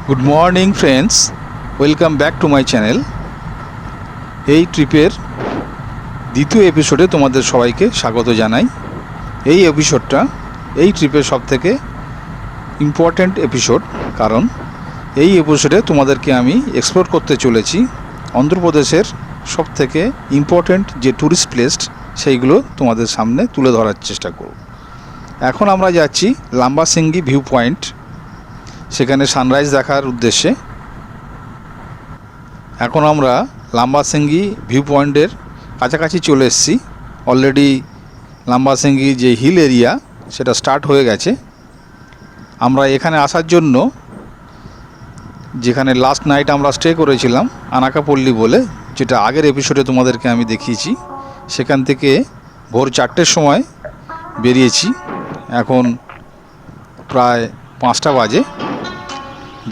Good morning friends, welcome back to my channel. এই ট্রিপের দ্বিতীয় এপিসোডে তোমাদের সবাইকে স্বাগত জানাই। এই এপিসোডটা এই ট্রিপের সবথেকে ইম্পর্ট্যান্ট এপিসোড, কারণ এই এপিসোডে তোমাদেরকে আমি এক্সপ্লোর করতে চলেছি অন্ধ্রপ্রদেশের সবথেকে ইম্পর্ট্যান্ট যে ট্যুরিস্ট প্লেস সেইগুলো তোমাদের সামনে তুলে ধরার চেষ্টা করব। এখন আমরা যাচ্ছি লাম্বাসিঙ্গি ভিউ পয়েন্ট, সেখানে সানরাইজ দেখার উদ্দেশ্যে। এখন আমরা লাম্বাসিঙ্গি ভিউ পয়েন্টের কাছাকাছি চলে এসেছি। অলরেডি লাম্বাসিঙ্গি যে হিল এরিয়া সেটা স্টার্ট হয়ে গেছে। আমরা এখানে আসার জন্য, যেখানে লাস্ট নাইট আমরা স্টে করেছিলাম আনাকাপল্লী বলে, যেটা আগের এপিসোডে তোমাদেরকে আমি দেখিয়েছি, সেখান থেকে ভোর 4টের সময় বেরিয়েছি। এখন প্রায় 5টা বাজে।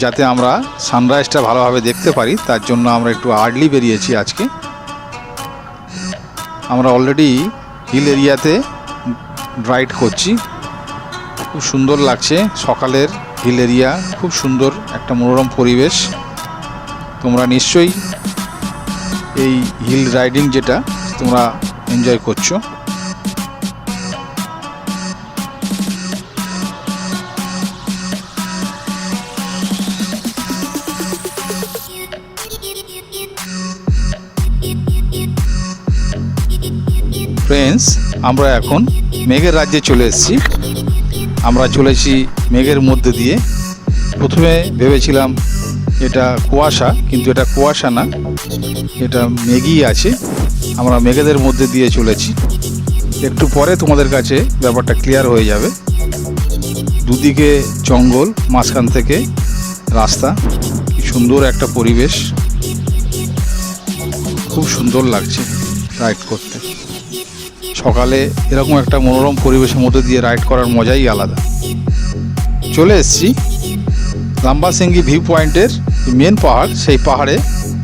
যাতে আমরা সানরাইজটা ভালোভাবে দেখতে পারি তার জন্য আমরা একটু আর্লি বেরিয়েছি আজকে। আমরা অলরেডি হিল এরিয়াতে রাইড করছি। খুব সুন্দর লাগছে সকালের হিল এরিয়া, খুব সুন্দর একটা মনোরম পরিবেশ। তোমরা নিশ্চয়ই এই হিল রাইডিং যেটা তোমরা এনজয় করছো। ফ্রেন্ডস, আমরা এখন মেঘের রাজ্যে চলে এসেছি। আমরা চলেছি মেঘের মধ্যে দিয়ে। প্রথমে ভেবেছিলাম এটা কুয়াশা, কিন্তু এটা কুয়াশা না, এটা মেঘই আছে। আমরা মেঘেদের মধ্যে দিয়ে চলেছি। একটু পরে তোমাদের কাছে ব্যাপারটা ক্লিয়ার হয়ে যাবে। দুদিকে জঙ্গল, মাঝখান থেকে রাস্তা, কি সুন্দর একটা পরিবেশ। খুব সুন্দর লাগছে রাইড করতে। সকালে এরকম একটা মনোরম পরিবেশের মধ্যে দিয়ে রাইড করার মজাই আলাদা। চলে এসেছি লাম্বাসিঙ্গি ভিউ পয়েন্টের মেন পাহাড়, সেই পাহাড়ে।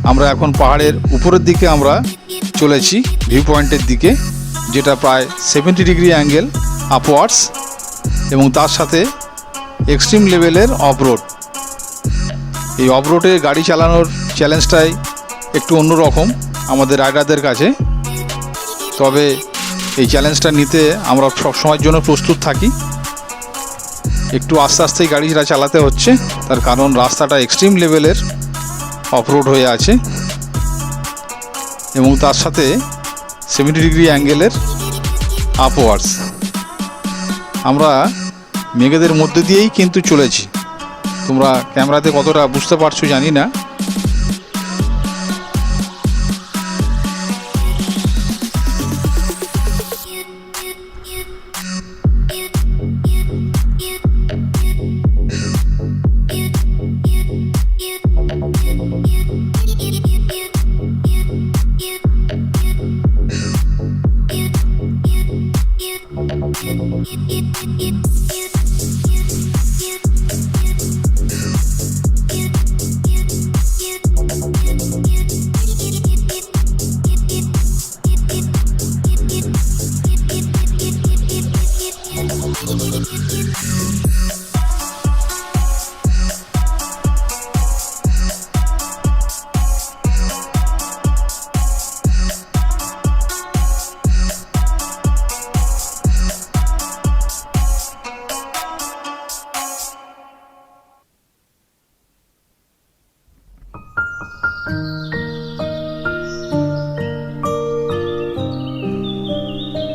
আমরা এখন পাহাড়ের উপরের দিকে আমরা চলেছি ভিউ পয়েন্টের দিকে, যেটা প্রায় 70 ডিগ্রি অ্যাঙ্গেল আপওয়ার্ডস, এবং তার সাথে এক্সট্রিম লেভেলের অফরোড। এই অফরোডে গাড়ি চালানোর চ্যালেঞ্জটাই একটু অন্যরকম আমাদের রাইডারদের কাছে। তবে এই চ্যালেঞ্জটা নিতে আমরা সব সময়ের জন্য প্রস্তুত থাকি। একটু আস্তে আস্তেই গাড়িটা চালাতে হচ্ছে, তার কারণ রাস্তাটা এক্সট্রিম লেভেলের অফরোড হয়ে আছে, এবং তার সাথে 70 ডিগ্রি অ্যাঙ্গেলের আপওয়ার্ডস। আমরা মেঘেদের মধ্যে দিয়েই কিন্তু চলেছি। তোমরা ক্যামেরাতে কতটা বুঝতে পারছো জানি না।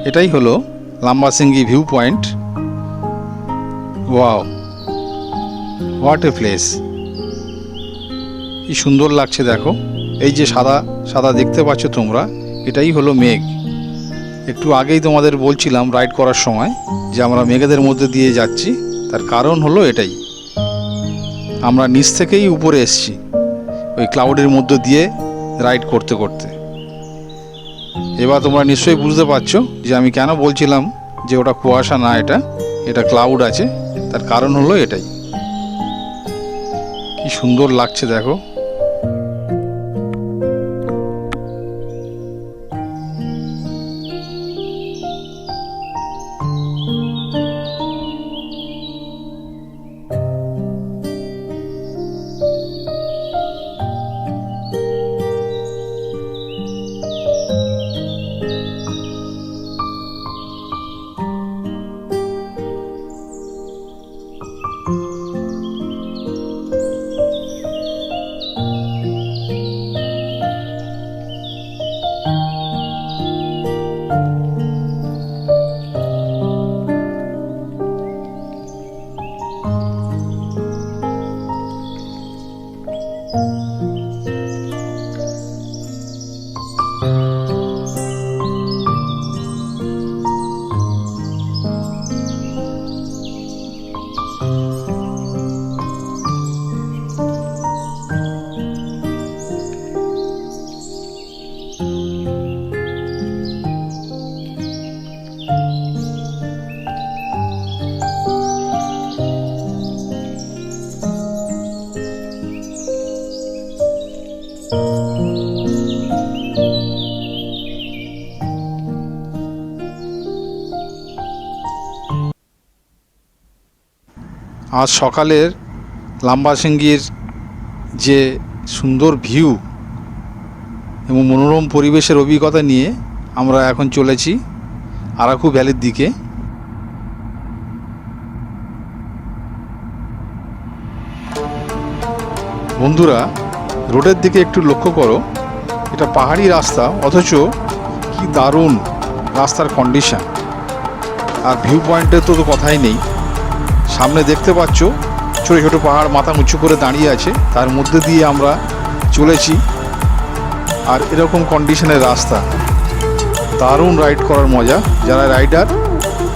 এটাই হলো Lambasingi view point. Wow, what a place! কি সুন্দর লাগছে দেখো। এই যে সাদা সাদা দেখতে পাচ্ছ তোমরা, এটাই হলো মেঘ। একটু আগেই তোমাদের বলছিলাম রাইড করার সময় যে আমরা মেঘেদের মধ্যে দিয়ে যাচ্ছি, তার কারণ হলো এটাই। আমরা নিচ থেকেই উপরে এসেছি ওই ক্লাউডের মধ্যে দিয়ে রাইড করতে করতে। এবার তোমরা নিশ্চয়ই বুঝতে পারছো যে আমি কেন বলছিলাম যে ওটা কুয়াশা না, এটা ক্লাউড আছে। তার কারণ হলো এটাই। কি সুন্দর লাগছে দেখো। আজ সকালের লাম্বাসিঙ্গির যে সুন্দর ভিউ এবং মনোরম পরিবেশের অভিজ্ঞতা নিয়ে আমরা এখন চলেছি আরাকু ভ্যালির দিকে। বন্ধুরা, রোডের দিকে একটু লক্ষ্য করো, এটা পাহাড়ি রাস্তা অথচ কি দারুণ রাস্তার কন্ডিশন। আর ভিউ পয়েন্টের তো কথাই নেই। সামনে দেখতে পাচ্ছ ছোটো ছোটো পাহাড় মাথা উঁচু করে দাঁড়িয়ে আছে, তার মধ্যে দিয়ে আমরা চলেছি। আর এরকম কন্ডিশনের রাস্তা, দারুণ রাইড করার মজা। যারা রাইডার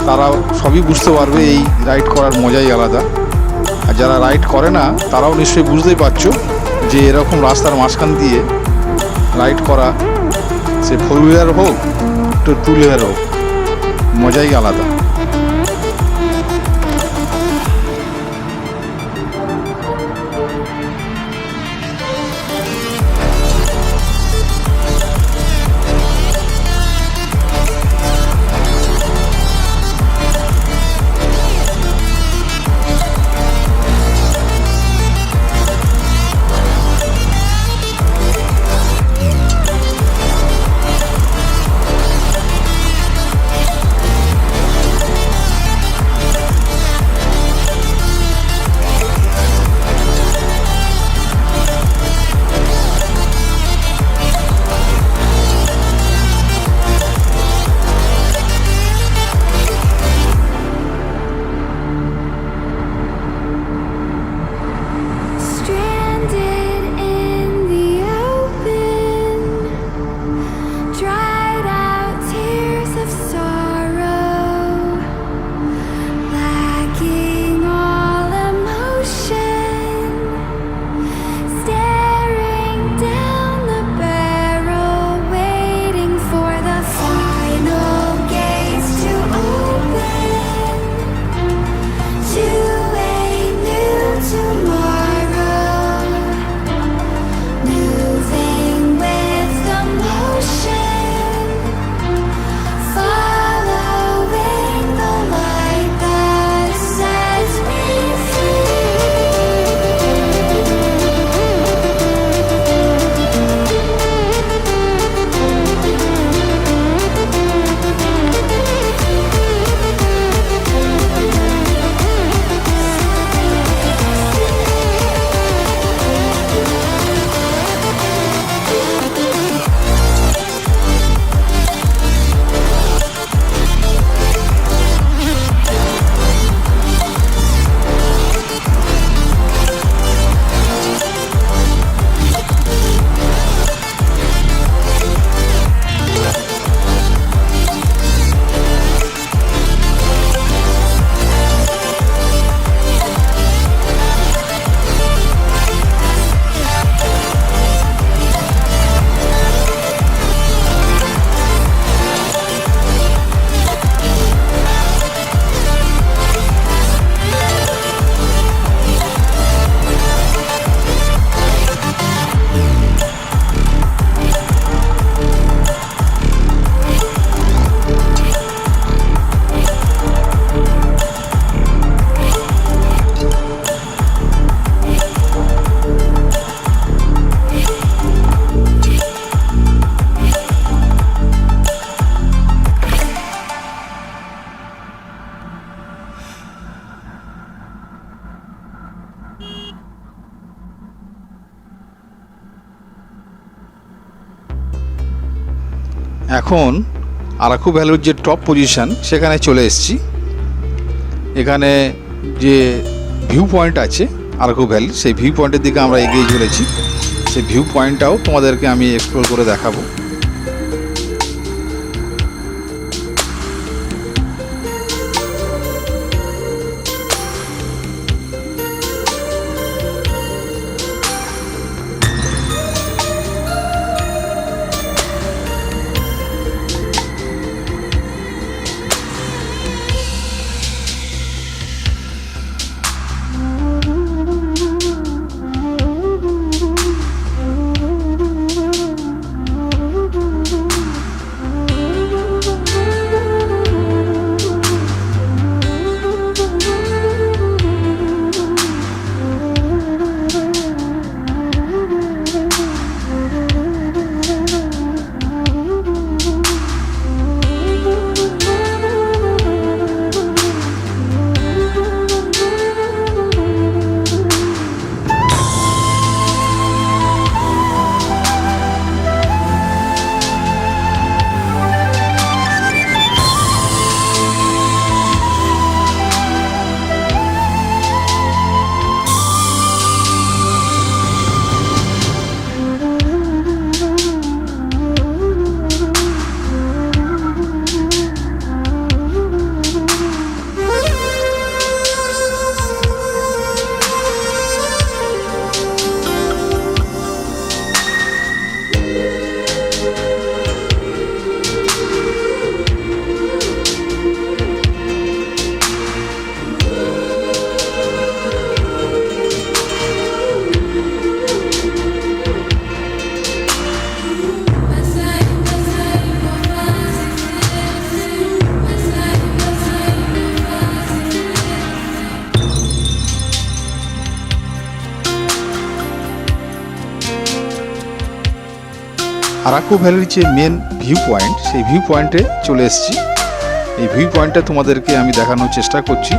তারা সবই বুঝতে পারবে, এই রাইড করার মজাই আলাদা। আর যারা রাইড করে না তারাও নিশ্চয়ই বুঝতেই পারছো যে এরকম রাস্তার মাঝখান দিয়ে রাইড করা, সে 4 হুইলার হোক তো 2 হুইলার হোক, মজাই আলাদা। এখন আরাকু ভ্যালির যে টপ পজিশন সেখানে চলে এসেছি। এখানে যে ভিউ পয়েন্ট আছে আরাকু ভ্যালি, সেই ভিউ পয়েন্টের দিকে আমরা এগিয়ে চলেছি। সেই ভিউ পয়েন্টটাও তোমাদেরকে আমি এক্সপ্লোর করে দেখাবো। আরাকু ভ্যালির যে মেন ভিউ পয়েন্ট, সেই ভিউ পয়েন্টে চলে এসেছি। এই ভিউ পয়েন্টটা তোমাদেরকে আমি দেখানোর চেষ্টা করছি।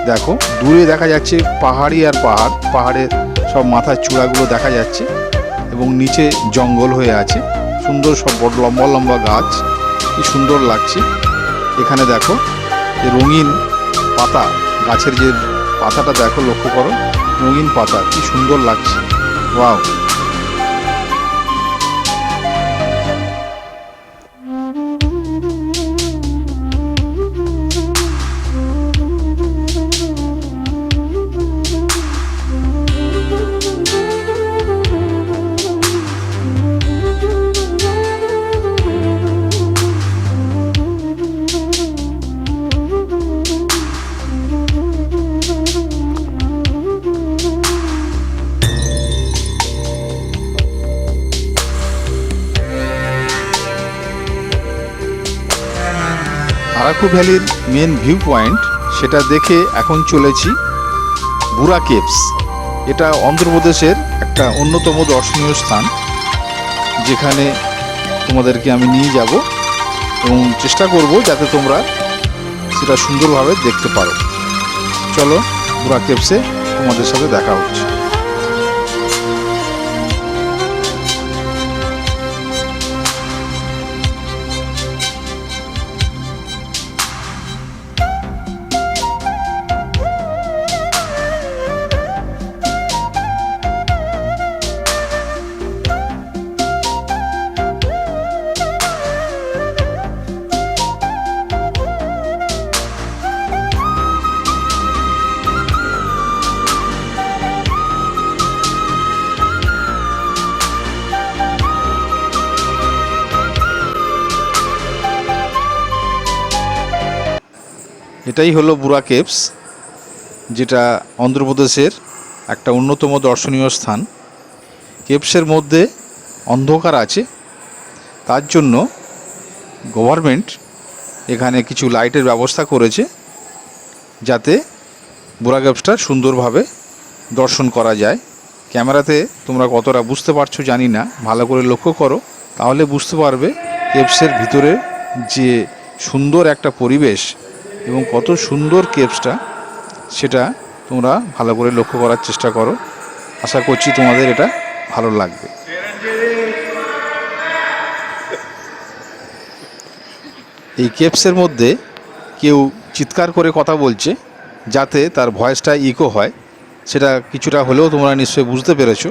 দেখো, দূরে দেখা যাচ্ছে পাহাড়ি আর পাহাড়, পাহাড়ের সব মাথার চূড়াগুলো দেখা যাচ্ছে এবং নিচে জঙ্গল হয়ে আছে, সুন্দর সব বড় লম্বা লম্বা গাছ, কি সুন্দর লাগছে। এখানে দেখো যে রঙিন পাতা, গাছের যে পাতাটা দেখো, লক্ষ্য করো, রঙিন পাতা, কি সুন্দর লাগছে। ওয়াও! আরাকু ভ্যালির মেন ভিউ পয়েন্ট, সেটা দেখে এখন চলেছি বুরা কেভস। এটা অন্ধ্রপ্রদেশের একটা অন্যতম দর্শনীয় স্থান, যেখানে তোমাদেরকে আমি নিয়ে যাব এবং চেষ্টা করব যাতে তোমরা সেটা সুন্দরভাবে দেখতে পারো। চলো, বুরা কেভসে তোমাদের সাথে দেখা হচ্ছে। এটাই হলো বুরা কেভস, যেটা অন্ধ্রপ্রদেশের একটা অন্যতম দর্শনীয় স্থান। কেভসের মধ্যে অন্ধকার আছে, তার জন্য গভর্নমেন্ট এখানে কিছু লাইটের ব্যবস্থা করেছে, যাতে বুরা কেভসটা সুন্দরভাবে দর্শন করা যায়। ক্যামেরাতে তোমরা কতটা বুঝতে পারছো জানি না, ভালো করে লক্ষ্য করো, তাহলে বুঝতে পারবে কেভসের ভিতরে যে সুন্দর একটা পরিবেশ এবং কত সুন্দর কেভসটা, সেটা তোমরা ভালো করে লক্ষ্য করার চেষ্টা করো। আশা করছি তোমাদের এটা ভালো লাগবে। এই কেভসের মধ্যে কেউ চিৎকার করে কথা বলছে, যাতে তার ভয়েসটা ইকো হয়। সেটা কিছুটা হলেও তোমরা নিশ্চয়ই বুঝতে পেরেছো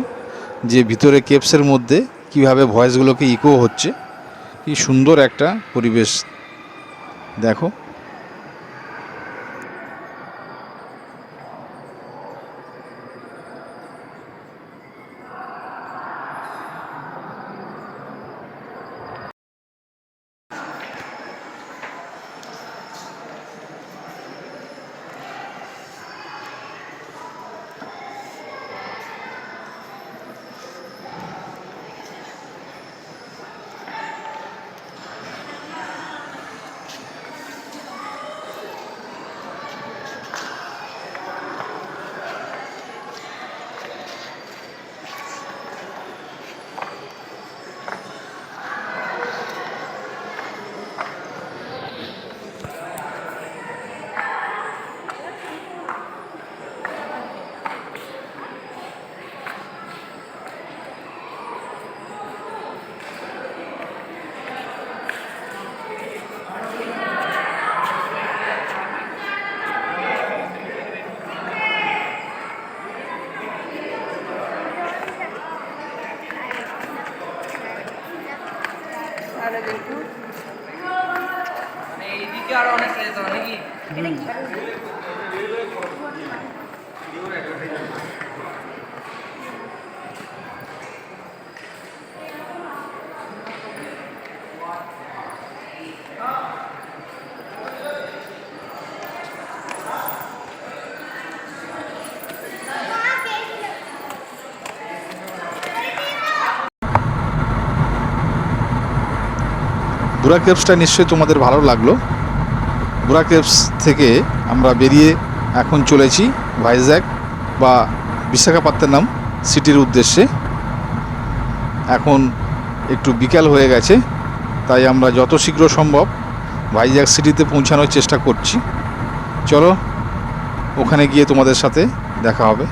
যে ভিতরে কেভসের মধ্যে কিভাবে ভয়েসগুলোকে ইকো হচ্ছে। কি সুন্দর একটা পরিবেশ দেখো। এইদিকে আরো অনেক যেত নাকি? বুরা কেভসটা নিশ্চয়ই তোমাদের ভালো লাগলো। বুরা কেভস থেকে আমরা বেরিয়ে এখন চলেছি ভাইজ্যাক বা বিশাখাপত্তনম সিটির উদ্দেশ্যে। এখন একটু বিকাল হয়ে গেছে, তাই আমরা যত শীঘ্র সম্ভব ভাইজ্যাক সিটিতে পৌঁছানোর চেষ্টা করছি। চলো ওখানে গিয়ে তোমাদের সাথে দেখা হবে।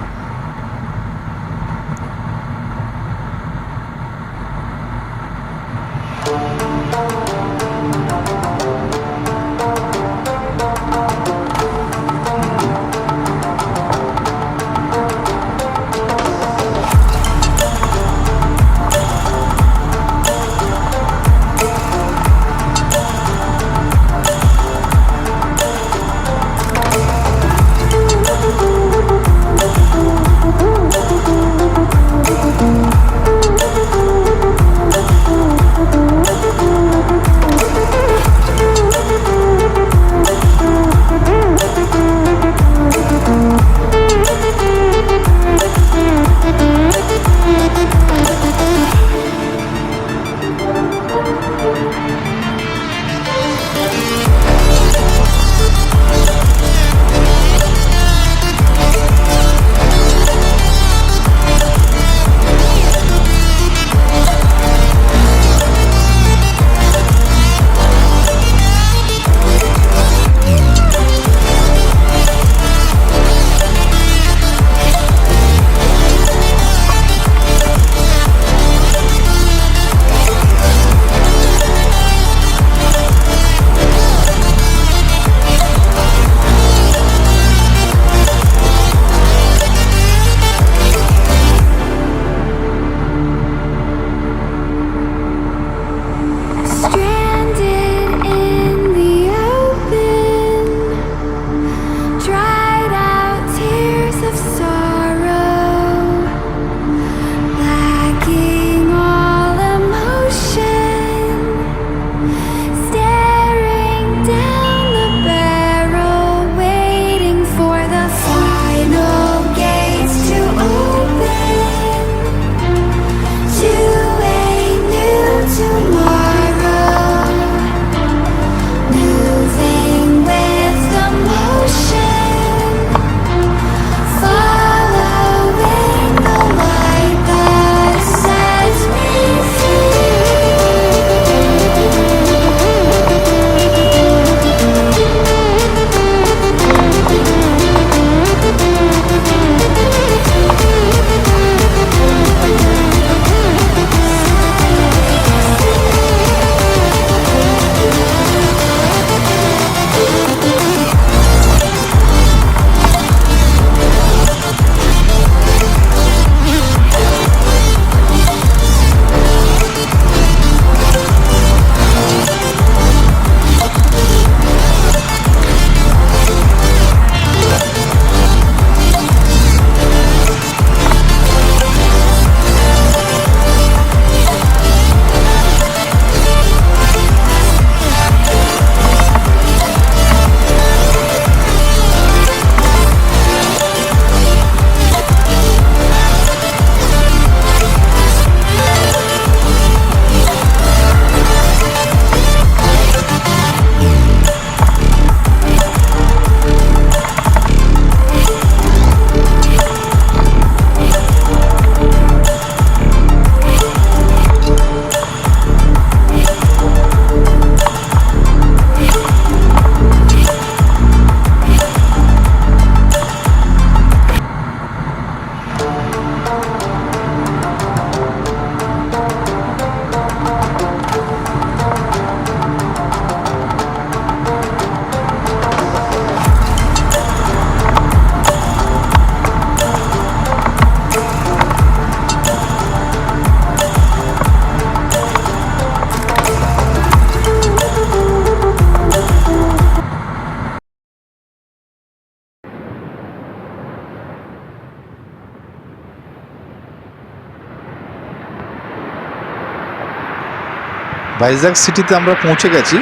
ভাইজ্যাক সিটিতে আমরা পৌঁছে গেছি।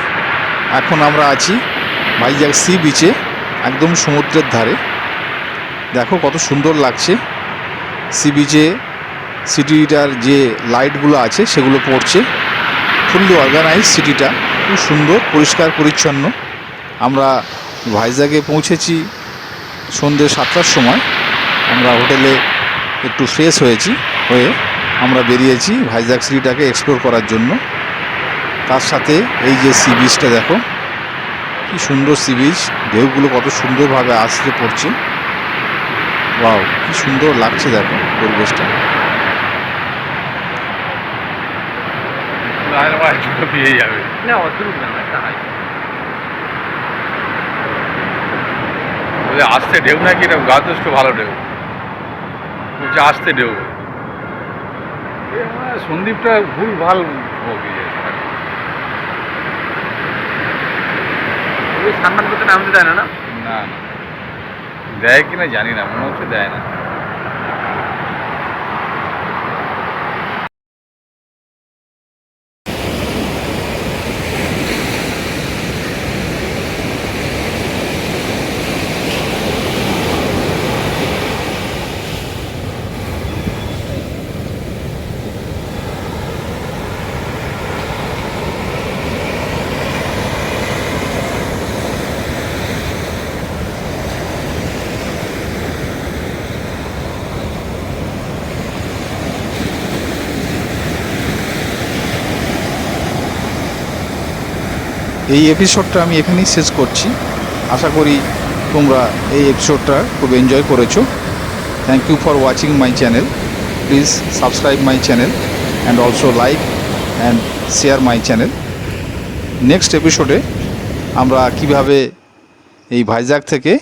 এখন আমরা আছি ভাইজ্যাক সি বিচে, একদম সমুদ্রের ধারে। দেখো কত সুন্দর লাগছে। সি বিচে সিটিটার যে লাইটগুলো আছে সেগুলো পড়ছে। ফুললি অর্গানাইজ সিটিটা, খুব সুন্দর, পরিষ্কার পরিচ্ছন্ন। আমরা ভাইজ্যাগে পৌঁছেছি সন্ধ্যে 7টার সময়। আমরা হোটেলে একটু ফ্রেশ হয়ে আমরা বেরিয়েছি ভাইজ্যাগ সিটিটাকে এক্সপ্লোর করার জন্য। তার সাথে এই যে সি বিচটা দেখো, কি সুন্দর সি বিচ, ঢেউগুলো কত সুন্দরভাবে আসতে পড়ছে। ওয়াও, কি সুন্দর লাগছে দেখো পরিবেশটা। আসতে ঢেউ নাকি, এটা যথেষ্ট ভালো ঢেউ, আসতে ঢেউ। সন্দীপটা ভুল ভাল সম্মান করতে নামতে দেয় না। না না, দেয় কিনা জানি না, মনে হচ্ছে দেয় না। এই এপিসোডটা আমি এখানেই শেষ করছি। আশা করি তোমরা এই এপিসোডটা খুব এনজয় করেছো। Thank you for watching my channel. Please subscribe my channel and also like and share my channel. Next এপিসোডে আমরা কিভাবে এই ভাইজ্যাগ থেকে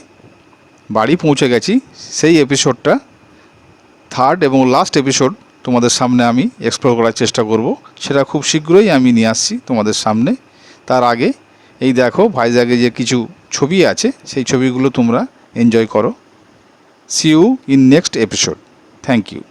বাড়ি পৌঁছে গেছি সেই এপিসোডটা, থার্ড এবং লাস্ট এপিসোড তোমাদের সামনে আমি এক্সপ্লোর করার চেষ্টা করব। সেটা খুব শীঘ্রই আমি নিয়ে আসছি তোমাদের সামনে। তার আগে এই দেখো ভাইজ্যাগে যে কিছু ছবি আছে, সেই ছবিগুলো তোমরা এনজয় করো। See you in next episode. Thank you.